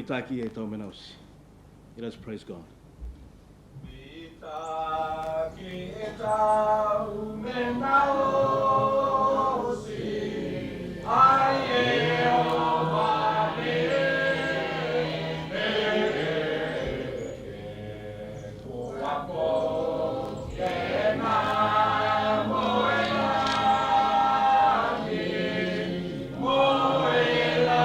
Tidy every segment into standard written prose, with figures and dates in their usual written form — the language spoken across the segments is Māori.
Mitaki e tau menausi. Let us praise God. Mitaki e tau menausi. Ai e o vale. Moela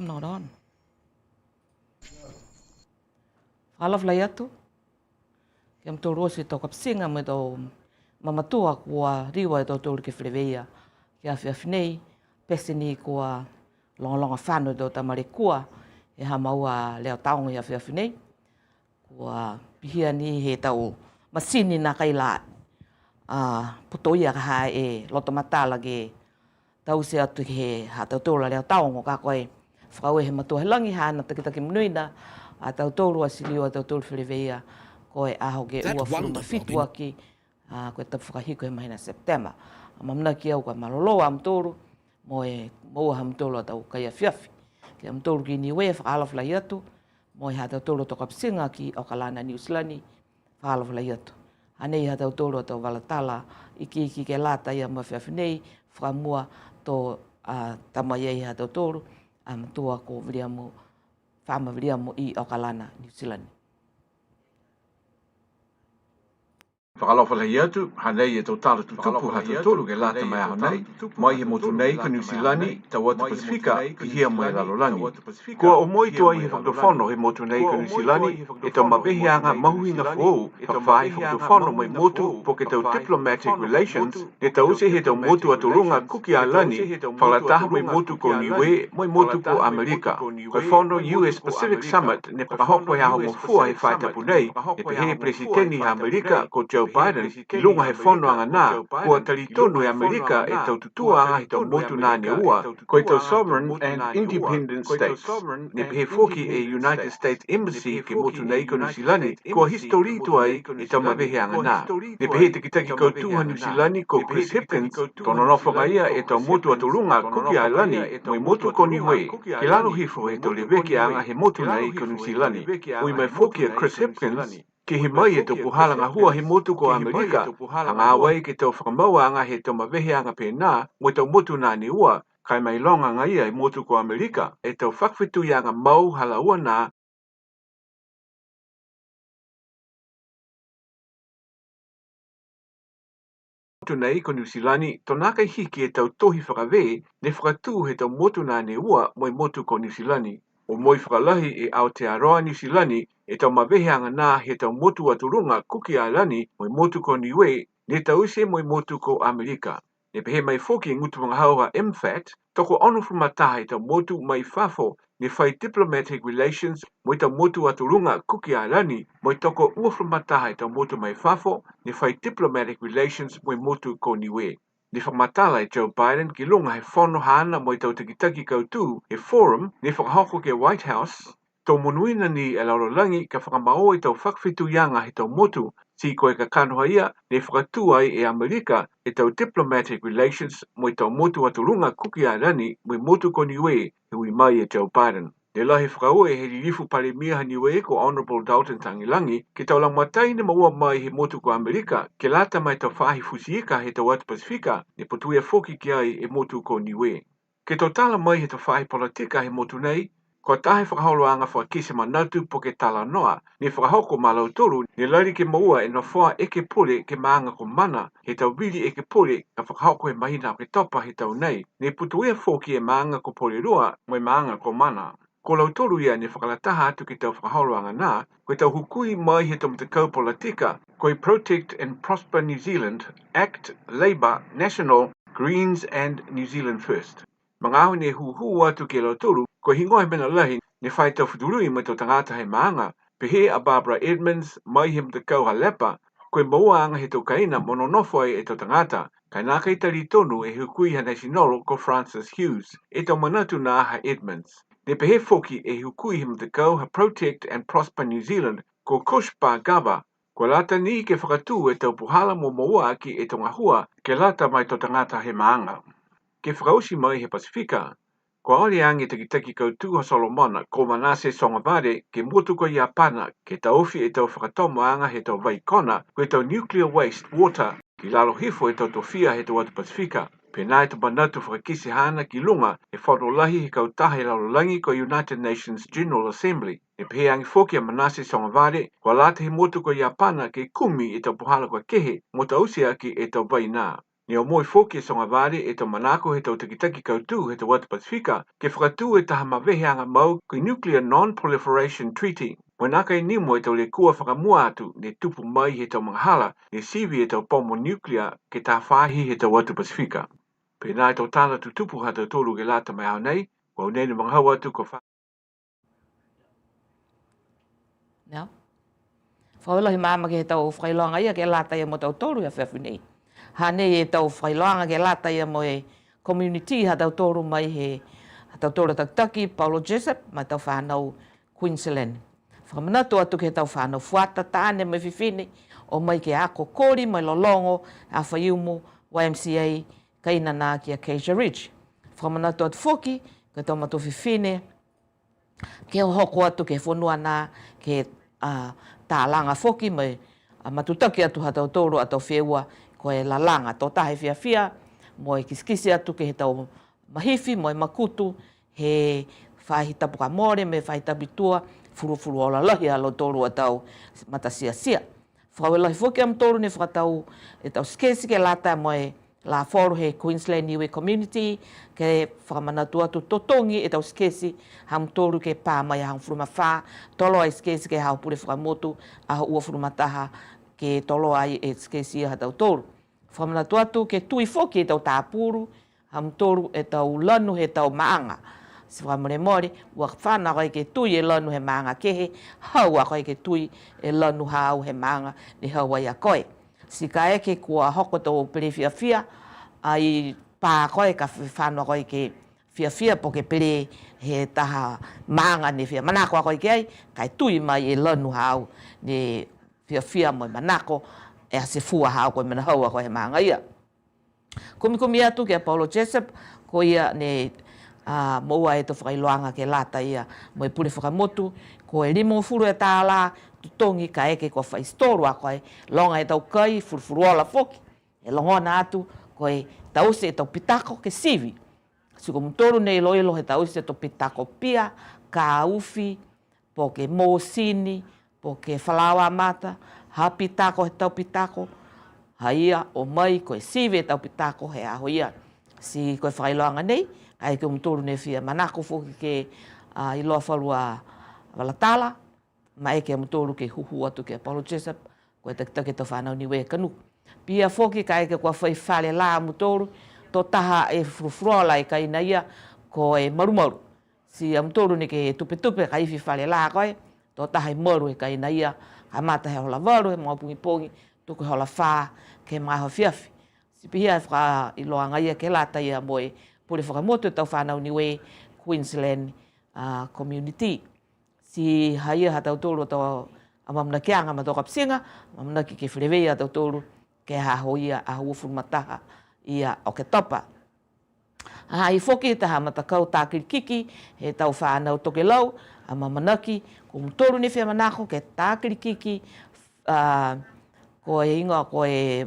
not on. Whalawhai atu. Kia mtoro si tō kapsinga me tō mamatua kua riwa e tō tōru ke whireweia. Kia whiawhinei, pesini kua longalonga whānu tō tamare kua, e ha maua leo taonga ia whiawhinei. Kua pihia ni he tau masini nā kaila puto ia ka hae e loto matala ke tau se atu he ha tau tōra leo taonga ka koe whakau e he matua he langi hana takitaki mnuina a tau tōru a silio a tau tōru whireweia koe aho ke ua whuruma fitu aki koe tau whakahiko he mahina September. Mamna ki au ka maloloa am tōru mo e moa ham tōru a tau kaia whiawhi. Ke am tōru ki Niue whakalawhai atu mo e ha tau tōru tō kapsinga ki Auckland New Zealand whakalawhai atu. Anei ha tau tōru a tau walatala iki ke lata ia mua whiawhinei whakamua tō tamaiei ha tau tōru tua ko viriamu whaama viriamu i Auckland New Zealand. Whakalawhalahi atu, hanei e tau tāra tutupu ha tau tōru ke lata mai aho nei, mai he motu nei ka New Zealandi, tau atu Pasifika, ki hia mai lalolangi. Kua o moi toa i he whakatawhono he motu nei ka New Zealandi, e tau mawehianga mahuinga whou, hawhai whakatawhono mai motu po ke tau diplomatic relations, e tau se he tau motu atu runga Kuki Ailani, whalataha mai motu ko Niue, mai motu ko Amerika. Koe whono US Pacific Summit, ne pakahoko e aho mofua he whaitapu nei, e pehe presidenti ha Amerika ko Joe Biden ki lunga he whono anga nā, kua talitonu e Amerika e tau tutua anga he tau motu nā Niua, koe tau sovereign and independent states. Ne pehe foki e United States Embassy ke motu nei ko New Zealand, kua histori tuai e tau mawehe anga nā. Ne pehe te kitaki koutuha New Zealand ko Chris Hipkins, tono nofanga ia e tau motu atu runga Kuki Ailani, moi motu ko Niue, ke lalo hifo e tau leweke anga he motu nei ko New Zealand. Ui mai foki a Chris Hipkins, ke he mai e tau puhalanga hua he motu ko Amerika, anga awai ke tau whakamaua anga he tau mawehe anga pēnā, mo tau motu nā Niua, kai mai longa anga ia e motu ko Amerika, e tau whakwitu i anga mau hala ua nā, motu nei ko New Zealand, tonaka hiki e tau tohi whakawe, ne whakatū he tau motu nā Niua, moi motu ko New Zealand. O moi whakalahi e Aotearoa New Zealand, e tau mawehe anga nā he tau motu aturunga Kuki Ailani, moi motu ko Niue, ne tau se moi motu ko Amerika. Ne pehe mai foki e ngutu mga hauha MFAT, toko ono whamataha e tau motu mai whafo, ne whai diplomatic relations, moi tau motu aturunga Kuki Ailani, moi toko ua whamataha e tau motu mai whafo, ne whai diplomatic relations moi motu ko Niue. Ne whamatala e Joe Biden ki lunga he whono hana moi tau takitaki koutu he forum ne whakahoko ke White House tau monuina ni e laurolangi ka whakamao i tau whakawhitu ianga he tau motu si koe ka kanoha ia ne whakatua e Amerika e tau diplomatic relations moi tau motu aturunga Kuki Ailani moi motu ko Niue he ui mai e Joe Biden. Ne lahi whakaue he ririfu pare mia Niue ko Honorable Dalton Tangilangi ki tau langmatai ne maua mai he motu ko Amerika ke lata mai tau whaahi fusiika he tau atu Pasifika ne potuia foki ki ai e motu ko Niue. Ke tau tala mai he tau whaahi politika he motu nei, ko tahe whakaholo anga whakise manatu po ke tala noa, ne whakahoko malau toru ne lari ke maua e nofua eke pole ke maanga ko mana he tau bili eke pole ka whakahoko he mahina ke topa he tau nei, ne putuia foki e maanga ko pole rua mai maanga ko mana. Ko lau toru ia ne whakalataha atu ki tau whakaholo anga nā, koe tau hukui mai he tau mtakau politika, koe Protect and Prosper New Zealand, ACT, Labour, National, Greens and New Zealand First. Mangahu ne huhu atu ke lau toru, koe hingoe mena lahi ne whai tau whudurui mai tau tangata he maanga, pehe a Barbara Edmonds mai he mtakau halepa, koe maua anga he tau kaina mononofo e tau tangata, kai nā kai tari tonu e hukui ha national ko Francis Hughes, e tau manatu nā ha Edmonds. Ne pehe foki e hukui he mtakau ha Protect and Prosper New Zealand ko Kushpa Gaba, ko lata ni ke whakatū e tau puhala mo maua ki e tonga hua ke lata mai tau tangata he maanga. Ke whakausi mai he Pasifika, ko aole ange takitaki koutu ha Solomona ko Manase Songavare ke motu ko Iapana ke tauwhi e tau whakatomo anga he tau vaikona ko tau nuclear waste water ki lalo hifo e tau tofia he tau atu Pasifika. Penai te manatu whakakisi hana ki lunga e whanolahi he kautaha e laulangi ko United Nations General Assembly. E pehe angi foki a Manase Songavare ko alata he motu ko Iapana ke kumi e tau puhala ko kehe mo tau usia ki e tau vaina. Ni o moi foki e songa vare e tau manako he tau takitaki kautu he tau watu Pasifika ke whakatu e taha mawehe anga mau ki Nuclear Non-Proliferation Treaty. Mo naka e nimo e tau le kua whakamua atu ne tupu mai he tau manghala ne sivi e tau pomo nuclear ke taha whahi he tau watu Pasifika. Pena e tau tala tu tupu ha tau tolu ke lata mai au nei, wau nei ni manghau atu ko wha. Nā. Whaulohi māma ke he tau whailoanga ia ke lata ia mo tau tolu ia whewhi nei. Hanei e tau whailoanga ke lata ia mo e community ha tau tolu mai he tau tolu taktaki, Paulo Jessup, mai tau whanau Queensland. Whamanatu atu ke tau whanau fuata tāne mai whiwhine o mai ke ako kori mai lolongo a whaiumu YMCA kaina nā ki a Acacia Ridge. Whamanatu atu whoki ke tau matu whiwhine ke o hoko atu ke whanua nā ke tā langa whoki mai matutaki atu ha tau tolu a tau wheua ko e la langa tō tahe whiawhia mo e kiskisi atu ke he tau mahifi mo e makutu he whahitapu ka more me whahitapitua furu ola lahi alo tolu a tau matasia sia. Whawelahi whoki am tolu ne whakatau e tau skesi ke lata mo e la foru he Queensland Niue community ke whakamanatu atu totongi e tau skesi ham tolu ke pā mai ham furuma whā tolo ai skesi ke hau pure whakamotu a ua furumataha ke tolo ai e skesi ha tau tolu. Whamanatu atu ke tui whoki e tau tāpuru, ham tolu e tau lanu he tau maanga. Si whamore mori, ua whana koe ke tui e lanu he maanga kehe, haua koe ke tui e lanu hau he maanga ni haua ia koe. Si ka eke kua hoko tau pere whiawhia, ai pā koe ka whanua koe ke whiawhia po ke pere he taha maanga ni whia manako a koe ke ai, kai tui mai e lanu hau ni whiawhia mo manako, e se fua hau koe mena haua koe he maanga ia. Kumi atu ke Paulo Jessup, ko ia ne moua e to whakailoanga ke lata ia mo e pure whakamotu, ko e limo furu e tāla, tutongi ka eke ko whaistoru a koe, longa e tau kai, furuola whoki, e longona atu, ko e tause e tau pitako ke sivi. Siko mtoru nei loilo he tause e tau pitako pia, ka ufi, po ke mōsini, po ke whalawa mata, ha pitako he tau pitako, haia o mai koe sive tau pitako he aho ia. Si koe whailoanga nei, ai ke mtoru ne whia manako whoki ke iloa whalua walatala, mai ke mtoru ke huhu atu ke Paulo Jessup, koe takitake tau whanau niwe kanu. Pia whoki ka eke kua whai whale la mtoru, tō taha e frufurola e ka ina ia ko e marumaru. Si mtoru ne ke tupe ka iwi whale la koe, tō taha e maru e ka ina ia, ka mata he hola waru, he mga pungi, tuku he hola whaa ke mga ho whiawhi. Si pihia e whaka iloanga ia ke lata ia moe, pure whakamotu e tau whanau niwe Queensland community. Si haia ha tau tolu tau amamna kianga ma tau kapsinga, amamna ki ke whirewea tau tolu ke haho ia a huufuru mataha ia o ke topa. I whoki taha matakau tā kirikiki, he tau whanau toke lau, amamanaki, ko mtoru ni whia manako ke tā kirikiki, ko e inga ko e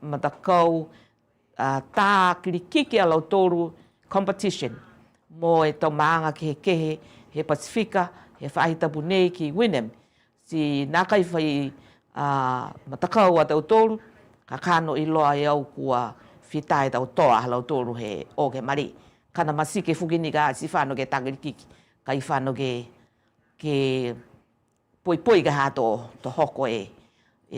matakau tā kirikiki a lau toru competition. Mo e tau maanga ki he kehe, he Pasifika, he whahitapu nei ki Winem. Si nākai whai matakau a tau toru, ka kano i loa i au kua whitai tau toa lau toru he o ke mari. Kana masike whukini ka si whano ke tā kirikiki, ka i whano ke poi ka hato to hoko e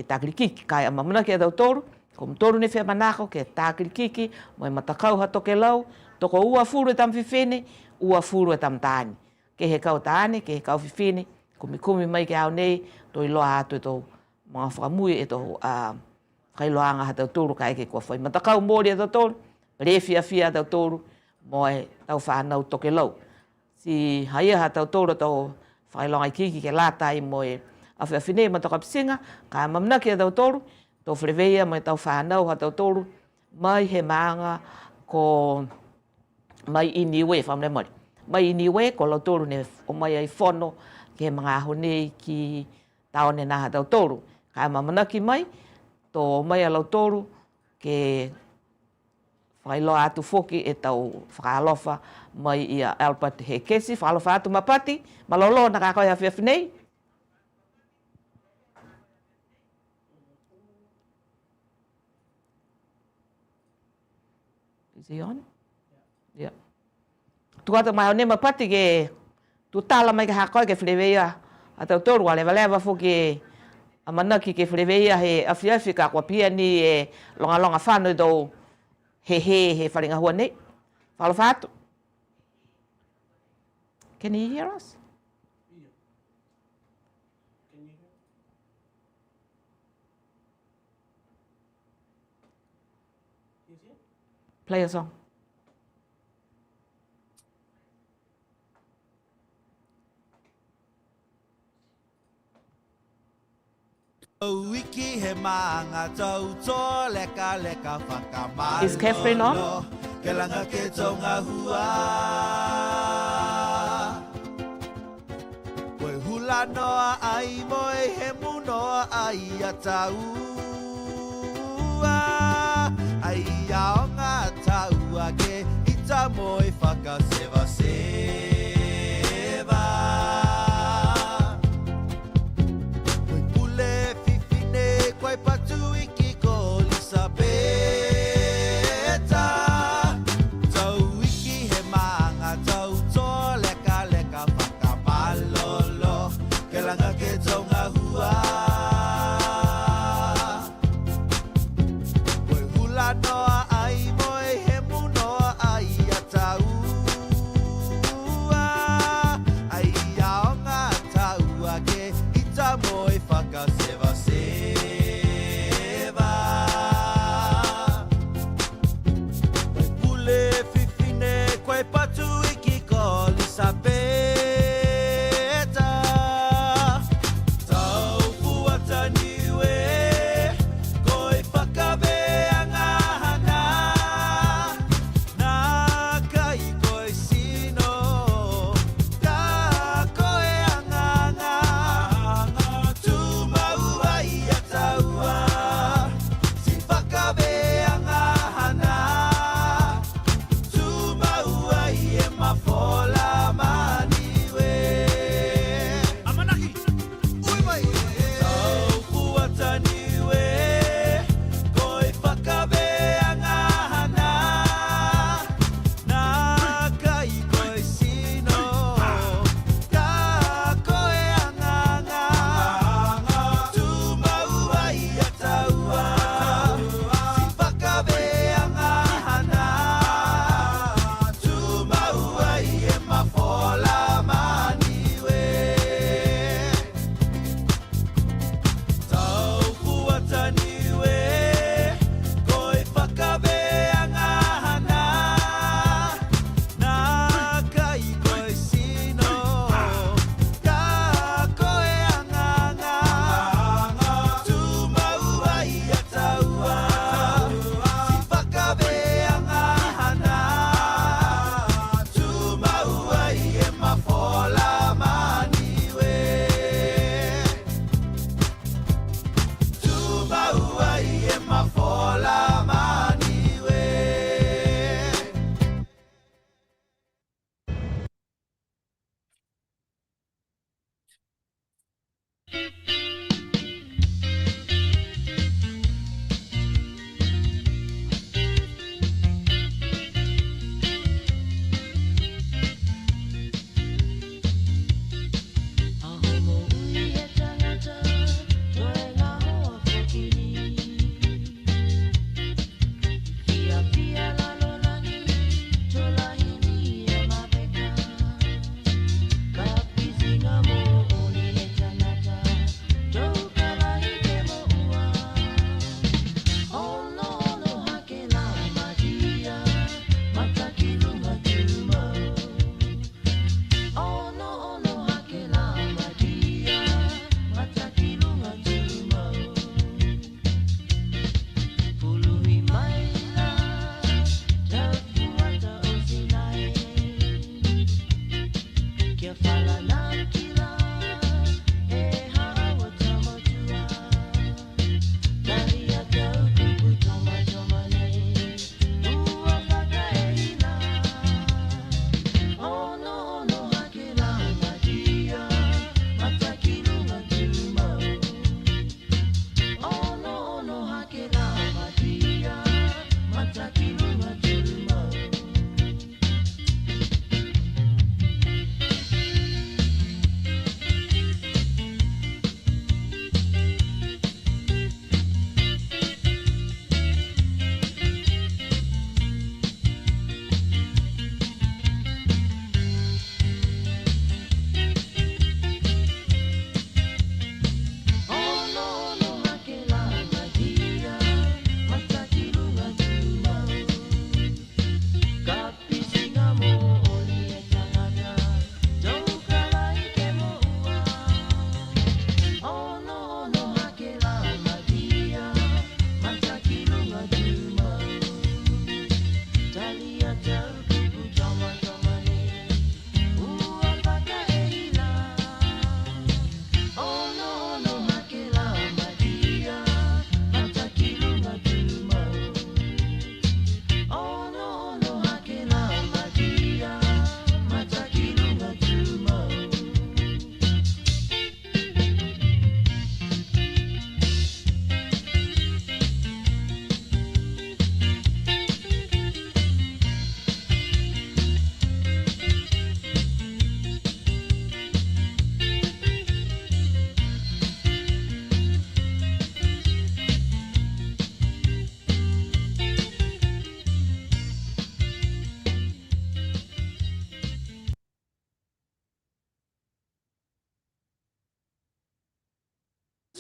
tā kirikiki. Kai a mamuna ke tau toru, ko mtoru ne whia manako ke tā kirikiki, mo e matakau ha toke lau, toko ua furu e tam whiwhene, ua furu e tam tāni. Ke he kau tāne, ke he kau whiwhene, kumi mai ke au nei, to i loa atu e tau mga whakamui e tau kailoanga ha tau toru ka eke kua whai. Matakau mōri e tau toru, re whiawhia tau toru, mo e tau whanau toke lau. Si haia ha tau toru tau whailoanga i kiki ke lātai mo e a whiawhine matakapisinga, ka mamnaki e tau toru, tau whireweia mo e tau whanau ha tau toru, mai he maanga ko mai i Niue, whamre mori. Mai i Niue, ko lau toru ne o mai ai whono ke mga aho nei ki taone nā ha tau toru. Ka mamanaki mai, tō mai a lau toru ke whailoa atu whoki e tau whakaalofa mai i a Albert he kesi, whakaalofa atu mapati, malolo na kakoi a whiawhinei. Is he on? Yeah. Tuata mai o ne mapati ke tu tala mai ke hakoi ke Whiriweia a tau toru a lewa fo ke a manaki ke Whiriweia he Pasifika ko Apia ni e longa whanau tau he wharinga hua nei. Whalo whātu. Can you hear us? Play a song. Is Catherine on? Noa ai moe he munoa ai a taua ai ao ngā taua ke i ta moe whakasewa sewa koe pule whiwhine koe patu iki ko Elisabeta tau iki he maanga tau tō leka whakamalolo ke langa ke tonga hua koe hula noa ai moe he munoa ai a taua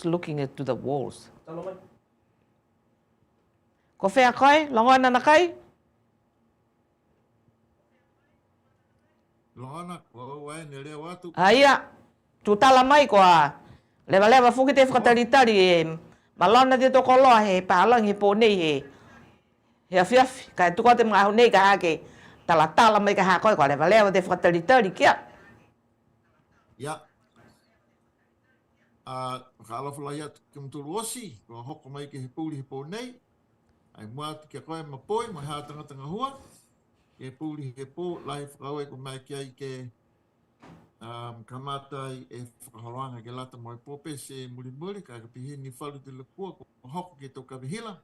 It's looking at to the walls. Ko whea kai, longana na kai? Longana, o wai ne leo atu. Aia, tu tala mai koa. Lewa fuki te whakataritari e malona te toko loa he pālangi pō nei he. He awhiawhi, kai tuko te mga nei ka hake tala mai ka hakoi koa lewa te whakataritari kia. Ia. Whakalofa lai atu ki mtulu osi, ko hoko mai ke he pūli he pō nei. Ai mua atu kia koe mapoi, mai haa tanga hua. Ke pūli he pō, lai whakaue ko mai kia i ke kamatai e whakahoroanga ke lata mo e pōpe se muri, ka pihi ni whalu te lepua, ko hoko ke tau kawihila.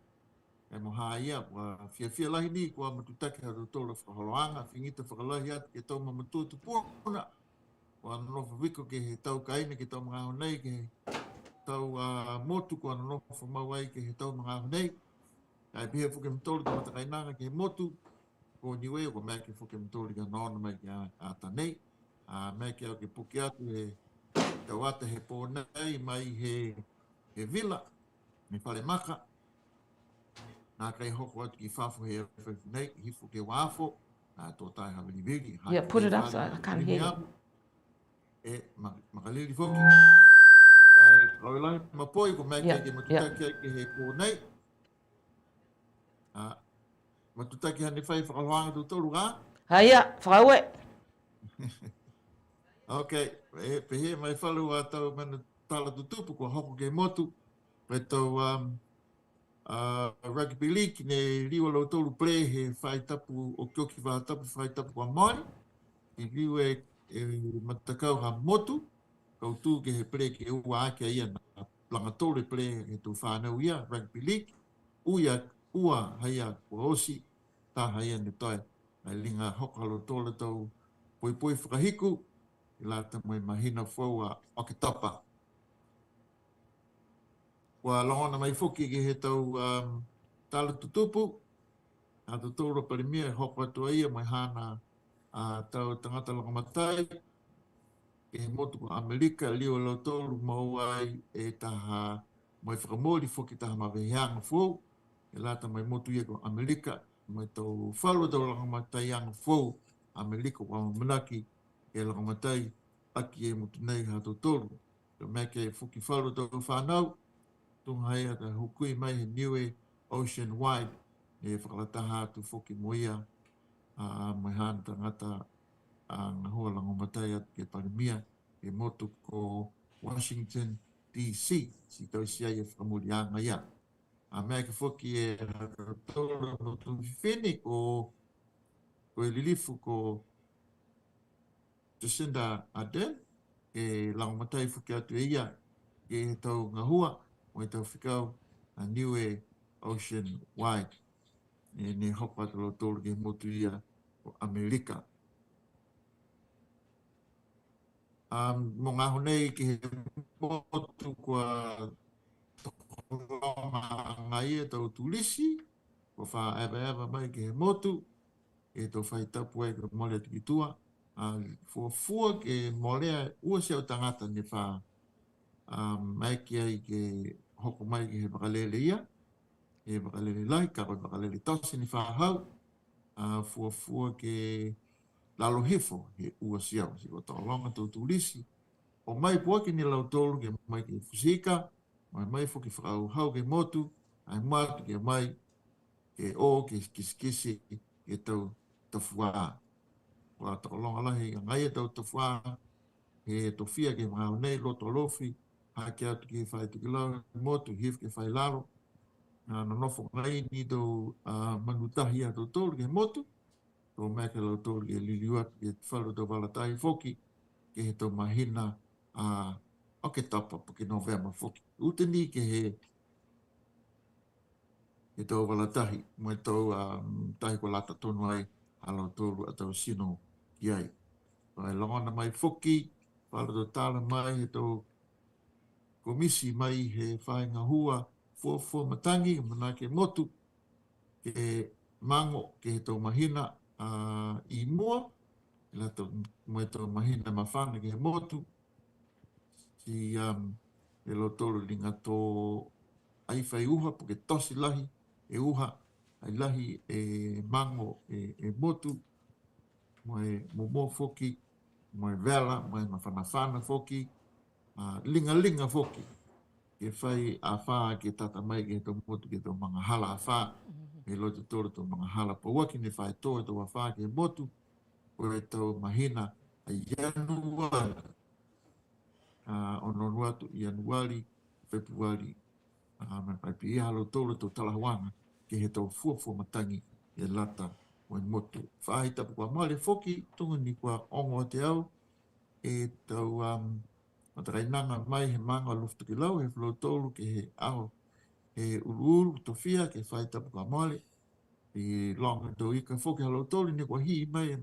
E mo haa ia, wa whia lahi ni, kua matutake hatu tōla whakahoroanga, whingita whakalahi atu ke tau mamatua tu pōna. Kua anonofa wiko ke he tau kaina ke tau mga honei, ke he tau motu, kua anonofa mawai ke he tau mga honei. Kai pihe fuke mtoli ka matakainanga ke he motu, ko Niuean, ko mea ke fuke mtoli ka nona mai ke a tanei. Mea ke au ke puke atu he tau ata he pōnei mai he vila, me whare maka. Nā kai hoko atu ki whafo he nei, hifu ke wāfo, tō tai hawini vigi. Yeah, put it up so I can't hear you. E makaliri foki. Kai kawilai mapoi ko mea ke matutaki ke he pōnei. Matutaki hane whai whakaloanga tu tolu ngā? Haia, whakaue. Okay, pehe mai whalu a tau mana tala tutupu ko hoko ke motu. Pai tau rugby league ne riwa lau tolu play he whai tapu o kioki wha tapu whai tapu kwa maari. I riwa e matakau ha motu. Kau tū ke he play ke ua ake ia na langa tolu play he tu whanau ia rugby league. Ua haia kua osi. Tā haia ne toi. Ai linga hoko halo tolu tau poi whakahiku. I lata mai mahina whaua o ke tapa. Kua longona mai whuki ke he tau tala tutupu. A tu tōra parimia hoko atua ia mai hana tau tangata langamatai. Ke he motu ko Amerika, liwa lau tōru mauai e taha mai whakamori whuki taha maweheanga whou. E lata mai motu ia ko Amerika. Mai tau whalu tau langamatai anga whou. Amerika wa manaki. E langamatai aki e mutu nei hato tolu. Ka mea ke whuki wharu tau whanau. Tunga hea ka hukui mai he Niue Ocean Wide. E whakalataha atu whuki moia. Mai hana tangata ngā hoa langamatai atu ke parimia. E motu ko Washington DC. Si tau sia e whakamuri anga ia. Mea ke whuki e hato tolu motu whiwhene ko e lilifu ko Jacinda Ardern, e langamatai whuki atu e ia, e tau ngā hua, o e tau whikau a Niue Ocean Wide. E ne hopa atu lo tōru ke motu ia o Amerika. Mo ngā honei ke he motu kua tokonga ngā ia tau tulisi, ko wha ewa mai ke he motu, e tau whai tapu e ka mole atu ki tua. Fua ke molea ua seo tangata ne wha mai ki ai ke hoko mai ke he wakalele ia, e wakalele lai, ka koe wakalele tosi ni wha hau, fua ke lalo hefo he ua seo, si ko tau longa tau tulisi, o mai puaki ni lau tolu ke mai ke Pasifika, mai fuki whakau hau ke motu, ai matu ke mai ke o ke kisikisi ke tau tawhua. Kua takolonga lahi ka ngai e tau tawhua, he tofia ke mga honei, loto Alofi, hake atu ki whai tukilau, motu, hif ke whai laro, nanofo ngai ni tau manutahi a tau tōru ke motu, tō mea ke lau tōru ke liliuat ke whalu tau walatai foki, ke he tau mahina o ke tapa po ke November foki. Uteni ke he tau walatahi, mo e tau tahi ko lata tonu ai, a lau tōru a tau sino ki ai. Pai longona mai foki, whala tau tala mai he tau komisi mai he whainga hua, fua matangi, mana ke motu, ke mango ke he tau mahina i mua, mo e tau mahina mawhana ke he motu, si e lo tolu linga tō ai whai uha, po ke tosi lahi e uha, ai lahi e mango e motu, mo foki, mo vela, mo mawhanawhana foki, linga foki, ke whai a wha ke tata mai ke tō motu ke tō mga hala a wha, e lo te tōra tō mga hala pawaki ne whai tō e tō a wha ke motu, o e tō mahina a Ianuari, o nonu atu Ianuari, Februari, me pai pi halo tōra tō talahawanga, ke he tō fuafua matangi e lata o e motu. Whai tapu kua male foki, tunga ni kua ongo te au, e tau matarainanga mai he manga luftu ki lau, he flo tōru ke he ao, he uru tofia ke whai tapu kua male, e longa tō ika foki halo tōru ni kua hii mai,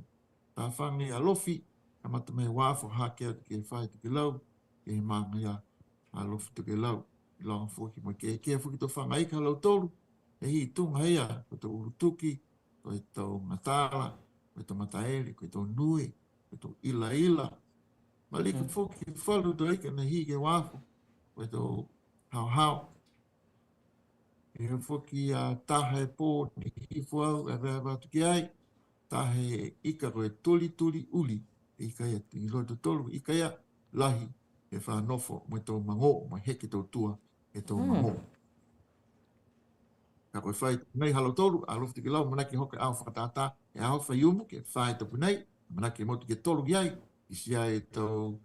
tā whangi alofi, ka mata mai wāfo hake atu ke whai tuki lau, ke he manga ia alofi tuki lau, longa foki mo ke foki tō whanga ika halo tōru, e hi tunga hea, ko tō urutuki, ko e tō ngatala, ko e tō mataeri, ko e tō nui, ko e tō ila, malika foki whalu tō ika na hi ke wāfo, ko e tō hao, e foki a tahe pō ni hifu au, e rea wātu ki ai, tahe ika ko e tuli uli, ika ia, i loa tō tolu, ika ia, lahi, e whanofo, mo e tō mango, mo heke tō tua, e tō mango. Ka koe whai nei halo tolu, a lofti ki lau, manaki hoke au whakatata, e au whai umu, ke whai tapu nei, manaki motu ke tolu ki ai, i sia e tau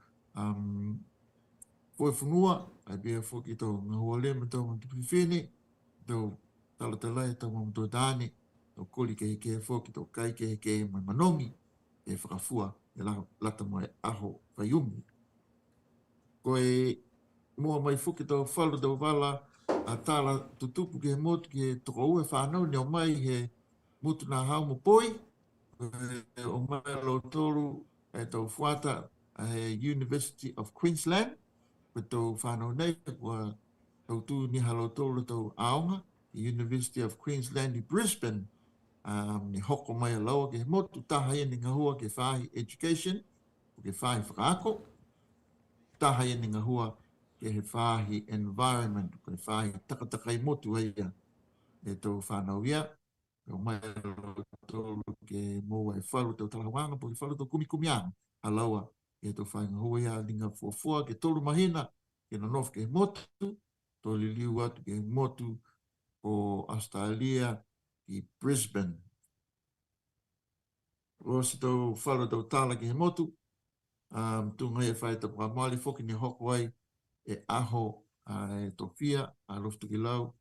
koe whunua, ai bea whoki tau ngahua lema tau mantupi whine, tau talatalai tau mamutua tāne, tau koli ke heke whoki, tau kai ke heke mai manongi, e whakafua, e lata mo e aho whai umu. Koe mua mai whoki tau whalu tau wala, a tala tutupu ke motu ke toko ue whanau, ne o mai he mutu nā hau mo poi, o mai lo tolu e tau whuata he University of Queensland, ko tau whanau nei, kua tau tū ni halo tolu tau aonga, University of Queensland i Brisbane, ni hoko mai a laua ke motu, taha ia ni ngahua ke whahi education, ke whahi whakaako, taha ia ni ngahua ke he whahi environment, ke whahi takatakai motu aia, e tau whanau ia, o mai tolu ke moa e whalu tau talawanga, po ke whalu tau kumianga, a laua, e tau whainga hoa ia, linga fuafua, ke tolu mahina, ke nanof ke motu, tau liliu atu ke motu, o Australia, i Brisbane. Rosi tau whalu tau tala ke motu, tunga e whai tau pamali, foki ni hoko ai, e aho e tofia, a loftu ki lau,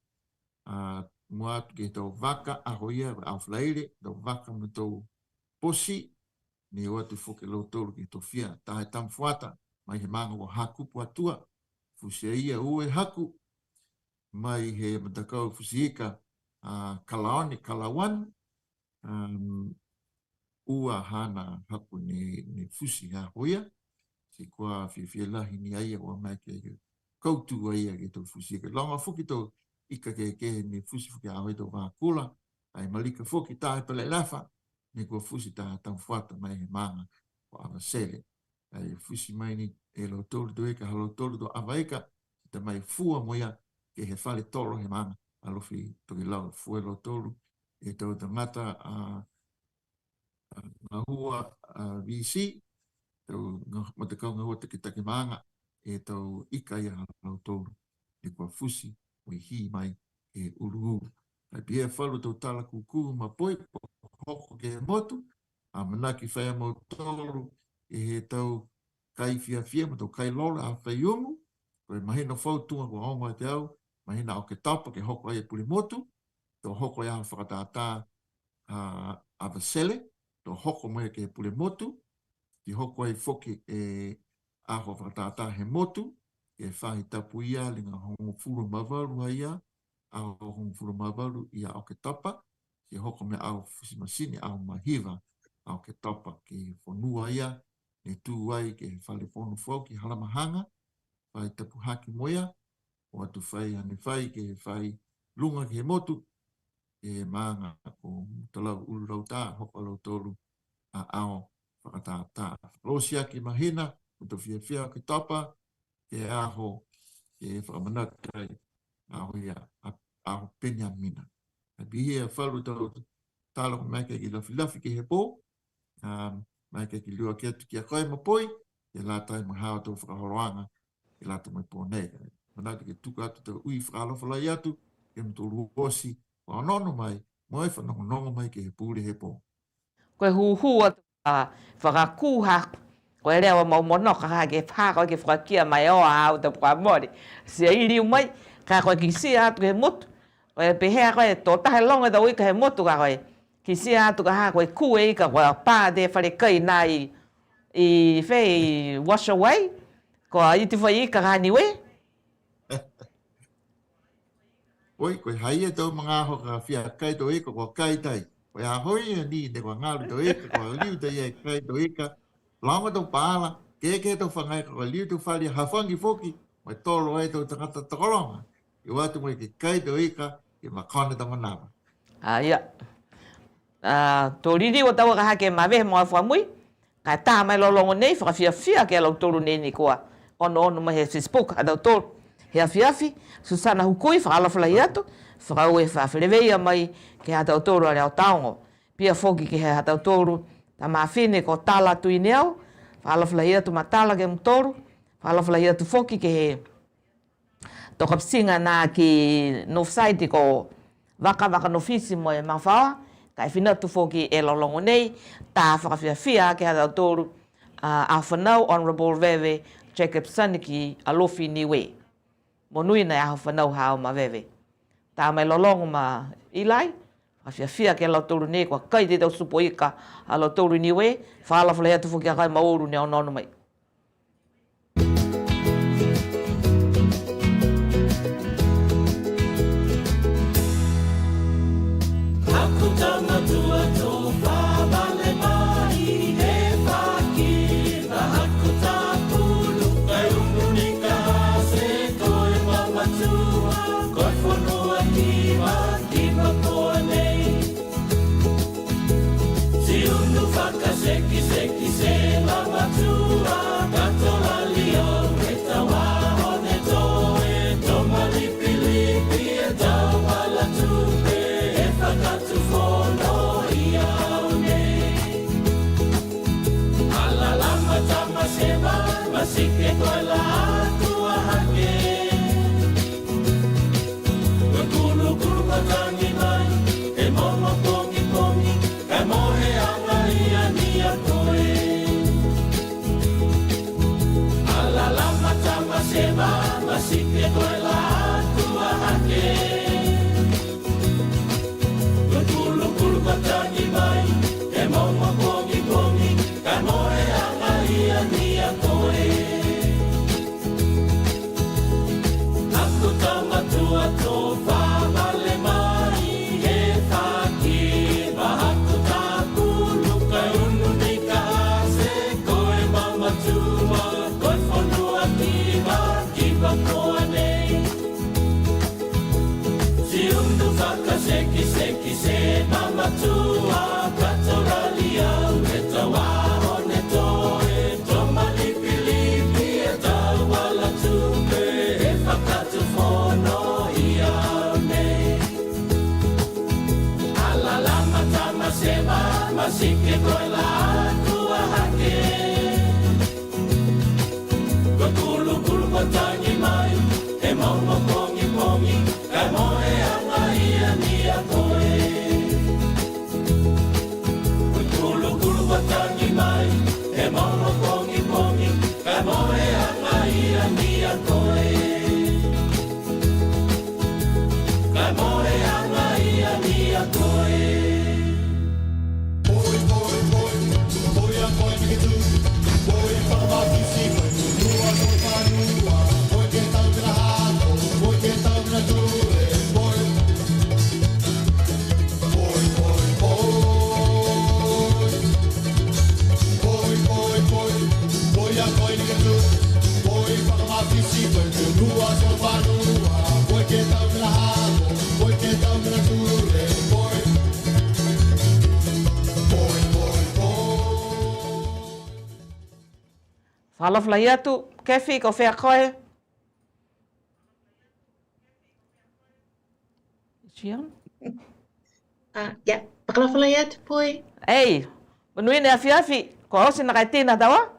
mua atu ke tau waka, aho ia, au flaile, tau waka me tau posi, ni o atu foki lau tolu ke tofia, tahe tamfuata, mai he manga wa haku pua tua, fusia ia ue haku, mai he matakau Pasifika, Kalaoni, Kalawan, ua hana haku ni fusi ha hoia, si kua whiwhia lahi ni aia o mai ke koutu aia ke tau fusi. Longa fuki tau ika ke ni fusi fuki a hoi tau whakula, ai malika fuki tae pele lafa, ni kua fusi tae tau whata mai he manga o awa sele. Ai fusi mai ni e lo tolu do eka, halo tolu do awa eka, ta mai fua moia ke he whale tolo he manga, alofi toki lau fua lo tolu, e tau tangata ngahua VC, tau matakau ngahua take maanga, e tau ika ia halo tolu, e kua fusi, o i hi mai e uru. Ai pia whalu tau tala kuku ma poi, hoko ke motu, a manaki whaia mo tolu, e he tau kai fia, ma tau kai lola a whai umu, koe mahina whautunga kua ongo te au, mahina o ke tapa ke hoko ai e puli motu, tau hoko ia whakatata a vasele, tau hoko mai ke puli motu, ki hoko ai foki e aho whakatata he motu, e whahi tapu ia, linga hongo furu mawaru haia, aho hongo furu mawaru ia o ke tapa, ki hoko me au fusimasini, au mahiva, au ke tapa, ki whanua ia, ne tū ai ke whale whonu whau, ki halamahanga, whai tapu haki moia, o atu whai ane whai, ke whai lunga ki he motu, e maanga o talau ururau tā, hoko lau tolu a ao whakatata. Rosia ki mahina, uto whia ki tapa, ke aho ke whakamana kai a hoi a ho pene a mina. A bihe a whalu tau talo mai ke ki lafi ke he pō, mai ke ki lua ke atu ki a koe mapoi, e la tai mahao tau whakahoroanga, e la tu mai pō nei. Manake ke tuka atu tau ui whakalofa lai atu, ke mtoro osi, wa nono mai, moe whanongonongo mai ke he pūre he pō. Koe huhua whakakuha, koe rewa mau monoka ha ke whaka ke whakakia mai oa au te whakamori. Sia iriu mai, ka koe ki sia atu ke motu, koe pehea koe tō tahe longa tau ika he motu ka koe, ki sia atu ka ha koe kue ika koe pā te whare kai nā i whei wash away, koe i te whai ika ka niue. Oi, koe haia tau mga hoka whia kai tō eka koe kai tai. Koe a hoi ni te koe ngāru tō eka, koe liu tai e kai tō eka. Launga tō pāla, ke tō whangai koe liu tō whari hawhangi foki, koe tōro e tō tangata takoronga. I watu mai ke kai tō eka, ke makone tō manawa. Ia. Tō riri o tau ka hake mawehe moa whamui, kai taha mai lolongo nei, whakawhia ke lau tōru nei ni koa. Ono mai he Facebook, a tau tōru. He awhiawhi, Susana hukui, whakalawhalai atu, whakaue whawhireweia mai ke hatau tōru a reo taongo. Pia whoki ke he hatau tōru, ta mawhine ko tala tui neau, whakalawhalai atu ma tala ke mtōru, whakalawhalai atu whoki ke he tokapsinga nā ki Northside ko waka nofisi mo e mawhawa, kai whinatu whoki e lolongo nei, tā whakawhiawhia ke hatau tōru, a whanau Honourable Vewe, Jacob Saniki, Alofi Niue. Monui nei aho whanau hao ma wewe. Tā mai lolongo ma ilai, whia ke lau tōru nei, kua kai te tau supo ika a lau tōru niwe, whaalawhalai atu whuki a kai maoru ne ono mai. Aku tamatua tō whāwale mai, he whaki, na aku tā pulu, kai ununi ka hase, koe mamatua, koe whanua ki mapoa nei. Si unu whakaseki se mamatua, katoa lio, e tawa hone toe, toma lipi e tawa tupe, e whakatu whono i au nei. Ala lama tama sema, masike koe la atua hake. Koe kulu matangi mai, e momo pongi, kai mohe anga ia koe. Ala lama tama sema, masike koe la atua hake. Koe kulu matangi mai, e momo pongi, kai mohe anga ia koe. Aku tamatua tō whāwale mai, he whaki, mahaku tā pulu, kai unu nei ka hase, koe mamatua, koe whanua ki mapoa nei. Si unu whakaseki se mamatua, katora liau, e tawa hone toe, toma lipi e tawa la tupe, e whakatu whono i au nei. Ala lama tama sema, masike koe la atua hake. Koe kulu matangi mai, e momo pongi, kai moe anga ia koe. Koe kulu matangi mai, e momo pongi, kai moe anga ia koe. Kai moe anga ia koe. Whalawhalai atu, kefi ko whea koe. Sian? Yeah, pakalawhalai atu poi. Ei, manuine afi, ko au sina kai tina tawa?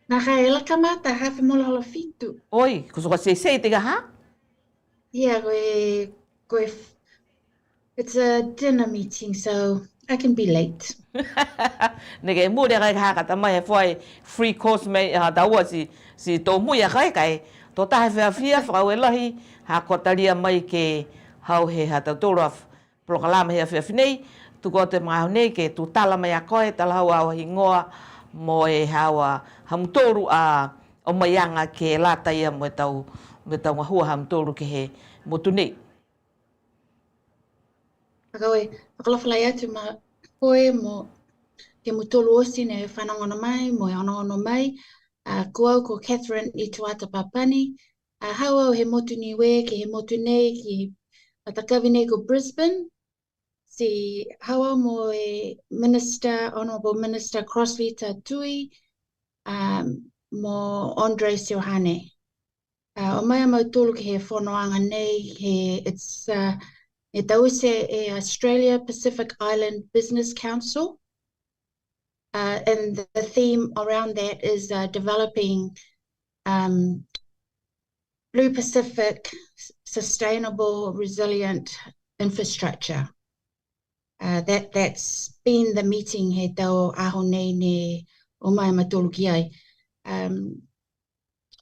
Nā kai ela kamata hawhi mola hola fitu. Oi, ko suka sei tiga ha? Yeah, it's a dinner meeting, so I can be late. Nege mu de kai ha ka tamai e foi free course me ha tawa si to mu ya kai to ta afi fa welahi ha ko talia mai ke hau he ha ta toro proklama he afi nei tu ko te mai nei ke tu tala mai a koe tala hau hingoa mo e hawa ham toru a o maianga ke lata ia mo tau hua ham toru ke he motu nei. Pakawe, pakalawhalai atu ma poi mo ke mutolu osi ne whanongono mai, mo e ono mai. Ko Catherine I tuata papani. Hau au he motu niue, ke he motu nei, ki matakawi nei ko Brisbane. Si hau au mo e Minister, Honourable Minister Crossvita Tui, mo Andre Siohane. O mai mau tolu ke he whonoanga nei, it's e tause e Australia Pacific Island Business Council. And the theme around that is developing Blue Pacific sustainable, resilient infrastructure. That's been the meeting he tau aho nei ne o mai matolu ki ai.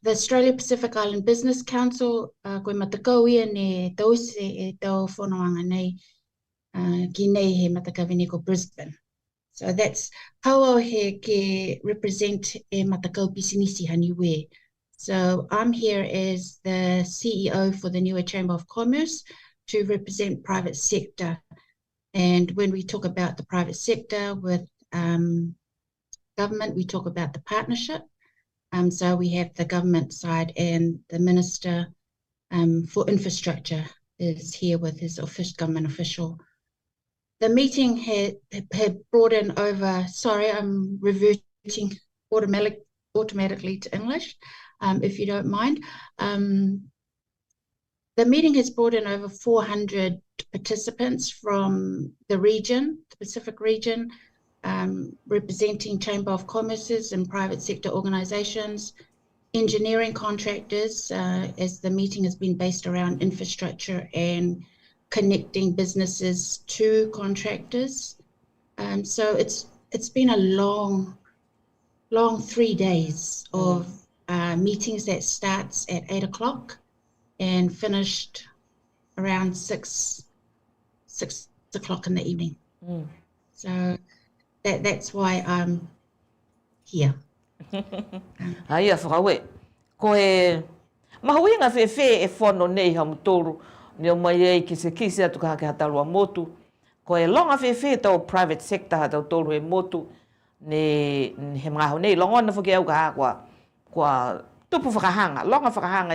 The Australia Pacific Island Business Council, koe matakau ia ne tause e tau whonoanga nei ki nei he matakawi nei ko Brisbane. So that's how he ke represent e matakau pisinisi Niue. So I'm here as the CEO for the Niue Chamber of Commerce to represent private sector. And when we talk about the private sector with government, we talk about the partnership. So we have the government side, and the Minister for Infrastructure is here with his government official. The meeting had brought in over, sorry, I'm reverting automatically to English, if you don't mind. The meeting has brought in over 400 participants from the region, the Pacific region, representing Chamber of Commerce's and private sector organizations, engineering contractors, as the meeting has been based around infrastructure and connecting businesses to contractors. So it's been a long 3 days of meetings that starts at 8 o'clock and finished around 6 o'clock in the evening. So that's why I'm here. Ai whakawe. Ko e mahuinga whewhe e whono nei ha mutoro ni o mai ei ki se kisi atu ka hatalua motu. Ko e longa whewhe tau private sector ha tau toro e motu ni he mga hau nei. Longa na whake au ka kua tupu whakahanga. Longa whakahanga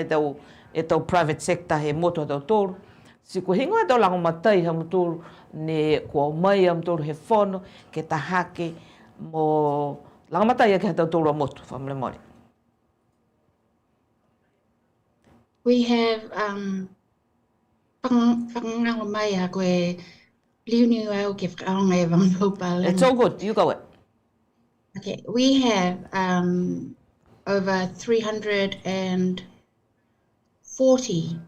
e tau private sector he motu ha tau toro. Si ko hingo e tau lango matai ha mutoro ni kua mai ha mutoro he whono ke tahake mo lango matai ke ha tau toro motu. Whamle mori. We have whakangango mai a koe liuni au ke whakaonga e wanghopa. It's all good, you go it. Okay, we have over 340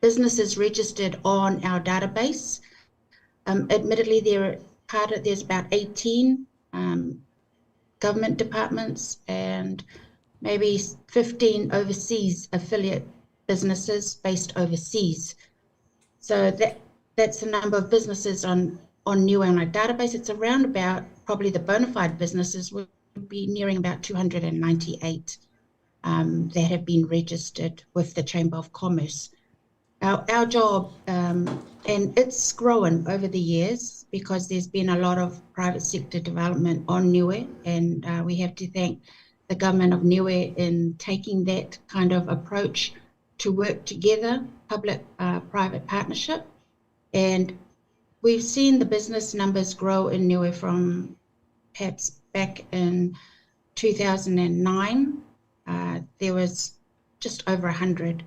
businesses registered on our database. Admittedly, there's about 18 government departments and maybe 15 overseas affiliate businesses based overseas. So that's the number of businesses on Niuean database. It's around about, probably the bona fide businesses would be nearing about 298 that have been registered with the Chamber of Commerce. Our job, and it's grown over the years because there's been a lot of private sector development on Niue, and we have to thank the government of Niue in taking that kind of approach to work together, public-private partnership. And we've seen the business numbers grow in Niue from perhaps back in 2009. There was just over 100.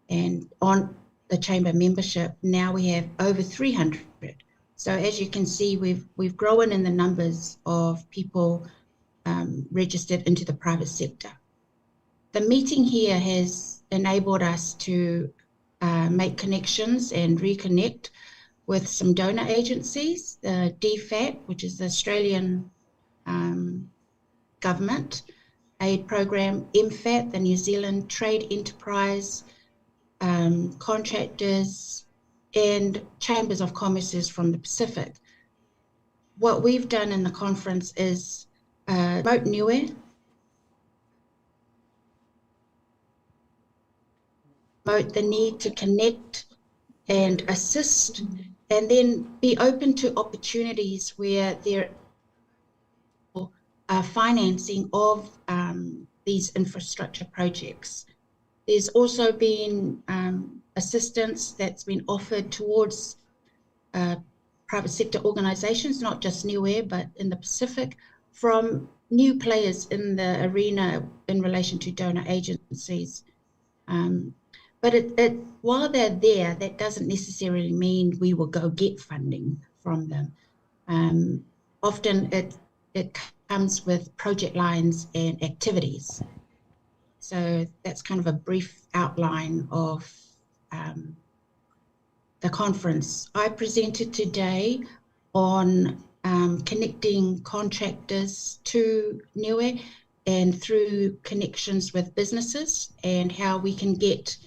And the chamber membership. Now we have over 300. So as you can see, we've grown in the numbers of people registered into the private sector. The meeting here has enabled us to make connections and reconnect with some donor agencies, the DFAT, which is the Australian government aid program, MFAT, the New Zealand Trade Enterprise, contractors, and chambers of commerce from the Pacific. What we've done in the conference is promote Niue, promote the need to connect and assist, and then be open to opportunities where there are financing of these infrastructure projects. There's also been assistance that's been offered towards private sector organisations, not just Niue, but in the Pacific, from new players in the arena in relation to donor agencies. But while they're there, that doesn't necessarily mean we will go get funding from them. Often it comes with project lines and activities. So that's kind of a brief outline of the conference. I presented today on connecting contractors to Niue and through connections with businesses, and how we can get